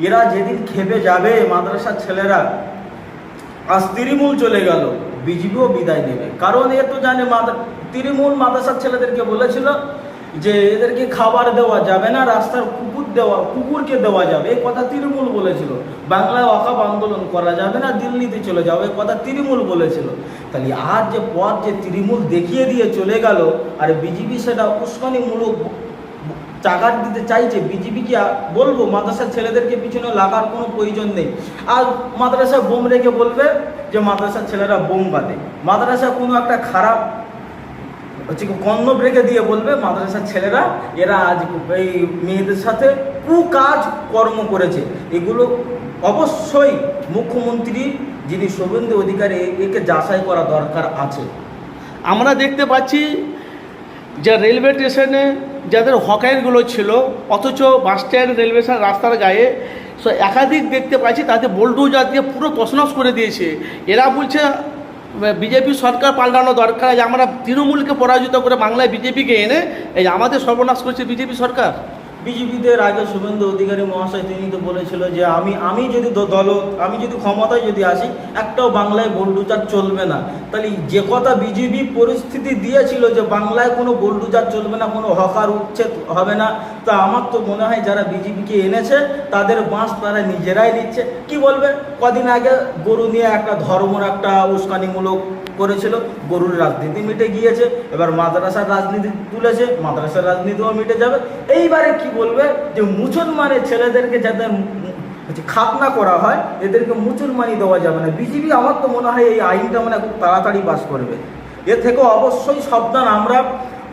এরা যেদিন খেপে যাবে মাদ্রাসার ছেলেরা, আজ তৃণমূল চলে গেল, বিজেপিও বিদায় নেবে। কারণ এ তো জানে তৃণমূল মাদ্রাসার ছেলেদেরকে বলেছিল যে এদেরকে খাবার দেওয়া যাবে না, রাস্তার কুকুরকে দেওয়া যাবে, এই কথা তৃণমূল বলেছিল। বাংলায় ওয়াকফ আন্দোলন করা যাবে না, দিল্লিতে চলে যাবে, এই কথা তৃণমূল বলেছিল। তাহলে আজ যে পথ যে তৃণমূল দেখিয়ে দিয়ে চলে গেল, আর বিজেপি সেটা উস্কানিমূলক চাগার দিতে চাইছে। বিজেপিকে বলবো মাদ্রাসার ছেলেদেরকে পিছনে লাগার কোনো প্রয়োজন নেই। আর মাদ্রাসায় বোম রেখে বলবে যে মাদ্রাসার ছেলেরা বোম বাঁধে, মাদ্রাসা কোনো একটা খারাপ কর্ণব রেখে দিয়ে বলবে মাদ্রাসার ছেলেরা এরা আজ এই মেয়েদের সাথে কুকাজ কর্ম করেছে। এগুলো অবশ্যই মুখ্যমন্ত্রী যিনি শুভেন্দু অধিকারী, একে যাচাই করা দরকার আছে। আমরা দেখতে পাচ্ছি যে রেলওয়ে স্টেশনে যাদের হকারগুলো ছিল, অথচ বাস স্ট্যান্ড রেলওয়ে রাস্তার গায়ে একাধিক দেখতে পাচ্ছি তাদের বোল্ডোজার দিয়ে পুরো তছনছ করে দিয়েছে। এরা বলছে বিজেপি সরকার পাল্টানো দরকার, যে আমরা তৃণমূলকে পরাজিত করে বাংলায় বিজেপিকে এনে এই আমাদের সর্বনাশ করছে বিজেপি সরকার। বিজেপিদের আগে শুভেন্দু অধিকারী মহাশয় তিনি তো বলেছিল যে আমি যদি আমি যদি ক্ষমতায় যদি আসি, একটাও বাংলায় বোল্ডোজার চলবে না। তাহলে যে কথা বিজেপি পরিস্থিতি দিয়েছিল যে বাংলায় কোনো বোল্ডোজার চলবে না, কোনো হকার উচ্ছেদ হবে না, তা আমার তো মনে হয় যারা বিজেপিকে এনেছে তাদের বাঁশ তারা নিজেরাই নিচ্ছে। কি বলবে, কদিন আগে গরু নিয়ে একটা ধর্মর একটা উস্কানিমূলক করেছিল, গরুর রাজনীতি মিটে গিয়েছে, এবার মাদ্রাসার রাজনীতি তুলেছে, মাদ্রাসার রাজনীতিও মিটে যাবে। এইবারে কি বলবে যে মুসলমানের ছেলেদেরকে যাতে খাতনা করা হয়, এদেরকে মুসলমানি দেওয়া যাবে না। বিজেপি আমার তো মনে হয় এই আইনটা খুব তাড়াতাড়ি পাস করবে। এর থেকে অবশ্যই সাবধান। আমরা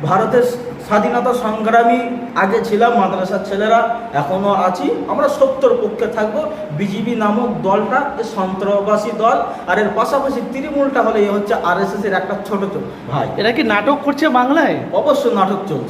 ভারতের স্বাধীনতা সংগ্রামী আগে ছিলাম, মাদ্রাসার ছেলেরা এখনও আছি, আমরা সত্যর পক্ষে থাকবো। বিজেপি নামক দলটা সন্ত্রাসী দল, আর এর পাশাপাশি তৃণমূলটা হলে হচ্ছে RSS এর একটা ছোট ভাই। এরা কি নাটক করছে বাংলায়? অবশ্য নাটক চলছে।